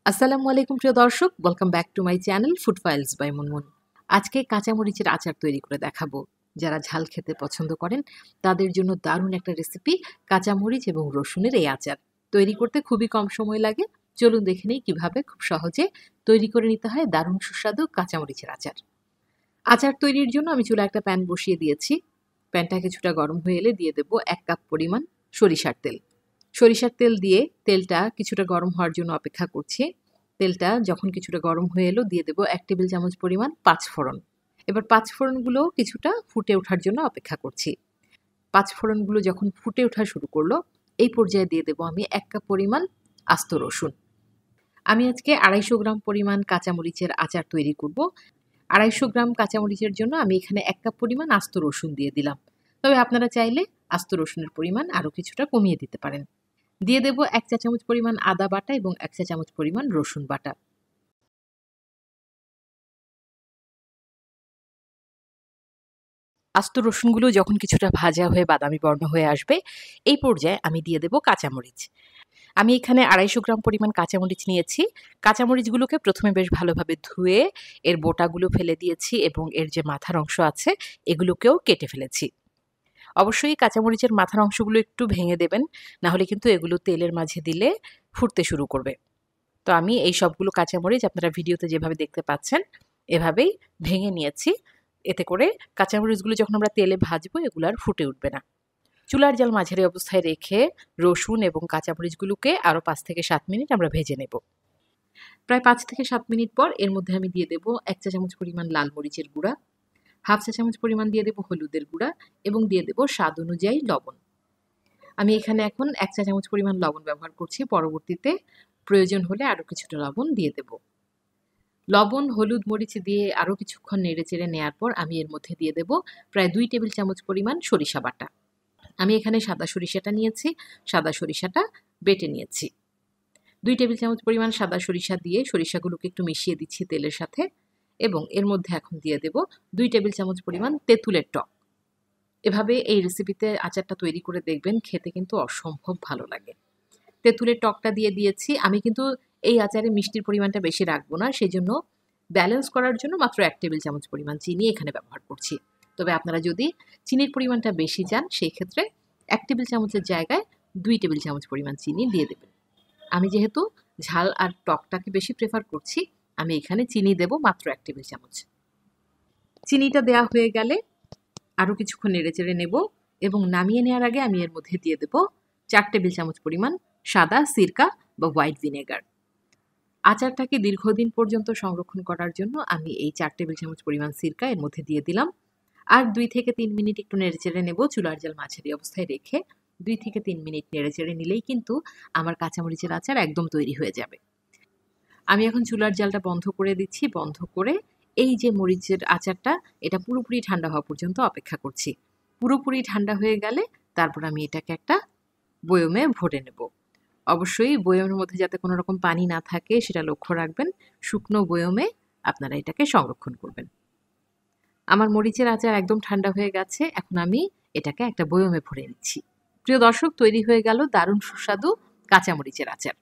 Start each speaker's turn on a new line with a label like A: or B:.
A: আসসালামু আলাইকুম প্রিয় দর্শক, welcome back to my channel food files by Munmun. আজকে কাঁচামরিচের আচার তৈরি করে দেখাবো। যারা ঝাল খেতে পছন্দ করেন তাদের জন্য দারুণ একটা রেসিপি কাঁচামরিচ এবং রসুনের এই আচার। তৈরি করতে খুবই কম সময় লাগে। চলুন দেখে নিই কিভাবে খুব সহজে তৈরি করে নিতে হয় দারুণ সুস্বাদু কাঁচামরিচের আচার। আচার তৈরির জন্য আমি চুলায় একটা প্যান বসিয়ে দিয়েছি। প্যানটা কিছুটা গরম হয়ে এলে দিয়ে দেবো 1 কাপ পরিমাণ সরিষার তেল। সরিষার তেল দিয়ে তেলটা কিছুটা গরম হওয়ার জন্য অপেক্ষা করছি। তেলটা যখন কিছুটা গরম হয়ে এলো দিয়ে দেবো 1 টেবিল চামচ পরিমাণ পাঁচফোড়ন। এবার পাঁচফোড়নগুলো কিছুটা ফুটে ওঠার জন্য অপেক্ষা করছি। পাঁচফোড়নগুলো যখন ফুটে ওঠা শুরু করলো, এই পর্যায়ে দিয়ে দেবো আমি 1 কাপ পরিমাণ আস্ত রসুন। আমি আজকে 250 গ্রাম পরিমাণ কাঁচামরিচের আচার তৈরি করব। 250 গ্রাম কাঁচামরিচের জন্য আমি এখানে 1 কাপ পরিমাণ আস্ত রসুন দিয়ে দিলাম। তবে আপনারা চাইলে আস্ত রসুনের পরিমাণ আরও কিছুটা কমিয়ে দিতে পারেন। দিয়ে দেব 1 চা চামচ পরিমাণ আদা বাটা এবং 1 চা চামচ পরিমাণ রসুন বাটা। আস্ত রসুনগুলো যখন কিছুটা ভাজা হয়ে বাদামি বর্ণ হয়ে আসবে, এই পর্যায়ে আমি দিয়ে দেব কাঁচামরিচ। আমি এখানে 250 গ্রাম পরিমাণ কাঁচামরিচ নিয়েছি। কাঁচামরিচগুলোকে প্রথমে বেশ ভালোভাবে ধুয়ে এর বোটাগুলো ফেলে দিয়েছি এবং এর যে মাথার অংশ আছে এগুলোকেও কেটে ফেলেছি। অবশ্যই কাঁচামরিচের মাথার অংশগুলো একটু ভেঙে দেবেন, না হলে কিন্তু এগুলো তেলের মাঝে দিলে ফুটতে শুরু করবে। তো আমি এই সবগুলো কাঁচামরিচ আপনারা ভিডিওতে যেভাবে দেখতে পাচ্ছেন এভাবেই ভেঙে নিয়েছি। এতে করে কাঁচামরিচগুলো যখন আমরা তেলে ভাজবো এগুলো আর ফুটে উঠবে না। চুলার জাল মাঝারি অবস্থায় রেখে রসুন এবং কাঁচামরিচগুলোকে আরও 5 থেকে 7 মিনিট আমরা ভেজে নেব। প্রায় 5 থেকে 7 মিনিট পর এর মধ্যে আমি দিয়ে দেব 1 চা চামচ পরিমাণ লাল মরিচের গুঁড়া, হাফ চা চামচ পরিমাণ দিয়ে দেব হলুদের গুঁড়া এবং দিয়ে দেব স্বাদ অনুযায়ী লবণ। আমি এখানে এখন 1 চা চামচ পরিমাণ লবণ ব্যবহার করছি। পরবর্তীতে প্রয়োজন হলে আরও কিছুটা লবণ দিয়ে দেব। লবণ, হলুদ, মরিচ দিয়ে আরও কিছুক্ষণ নেড়েচেড়ে নেওয়ার পর আমি এর মধ্যে দিয়ে দেব প্রায় 2 টেবিল চামচ পরিমাণ সরিষা বাটা। আমি এখানে সাদা সরিষাটা নিয়েছি, সাদা সরিষাটা বেটে নিয়েছি। 2 টেবিল চামচ পরিমাণ সাদা সরিষা দিয়ে সরিষাগুলোকে একটু মিশিয়ে দিচ্ছি তেলের সাথে এবং এর মধ্যে এখন দিয়ে দেব 2 টেবিল চামচ পরিমাণ তেঁতুলের টক। এভাবে এই রেসিপিতে আচারটা তৈরি করে দেখবেন, খেতে কিন্তু অসম্ভব ভালো লাগে। তেঁতুলের টকটা দিয়ে দিয়েছি। আমি কিন্তু এই আচারে মিষ্টির পরিমাণটা বেশি রাখবো না, সেজন্য ব্যালেন্স করার জন্য মাত্র 1 টেবিল চামচ পরিমাণ চিনি এখানে ব্যবহার করছি। তবে আপনারা যদি চিনির পরিমাণটা বেশি চান সেই ক্ষেত্রে 1 টেবিল চামচের জায়গায় 2 টেবিল চামচ পরিমাণ চিনি দিয়ে দেবেন। আমি যেহেতু ঝাল আর টকটাকে বেশি প্রেফার করছি, আমি এখানে চিনি দেব মাত্র 1 টেবিল চামচ। চিনিটা দেওয়া হয়ে গেলে আরও কিছুক্ষণ নেড়েচেড়ে নেব এবং নামিয়ে নেওয়ার আগে আমি এর মধ্যে দিয়ে দেব 4 টেবিল চামচ পরিমাণ সাদা সিরকা বা হোয়াইট ভিনেগার। আচারটাকে দীর্ঘদিন পর্যন্ত সংরক্ষণ করার জন্য আমি এই 4 টেবিল চামচ পরিমাণ সিরকা এর মধ্যে দিয়ে দিলাম। আর 2 থেকে 3 মিনিট একটু নেড়েচেড়ে নেব চুলার জাল মাঝারি অবস্থায় রেখে। 2 থেকে 3 মিনিট নেড়েচেড়ে নিলেই কিন্তু আমার কাঁচামরিচের আচার একদম তৈরি হয়ে যাবে। আমি এখন চুলার জালটা বন্ধ করে দিচ্ছি। বন্ধ করে এই যে মরিচের আচারটা, এটা পুরোপুরি ঠান্ডা হওয়া পর্যন্ত অপেক্ষা করছি। পুরোপুরি ঠান্ডা হয়ে গেলে তারপর আমি এটাকে একটা বয়মে ভরে নেব। অবশ্যই বয়মের মধ্যে যাতে কোনো রকম পানি না থাকে সেটা লক্ষ্য রাখবেন। শুকনো বয়মে আপনারা এটাকে সংরক্ষণ করবেন। আমার মরিচের আচার একদম ঠান্ডা হয়ে গেছে। এখন আমি এটাকে একটা বয়মে ভরে নিচ্ছি। প্রিয় দর্শক, তৈরি হয়ে গেল দারুণ সুস্বাদু কাঁচামরিচের আচার।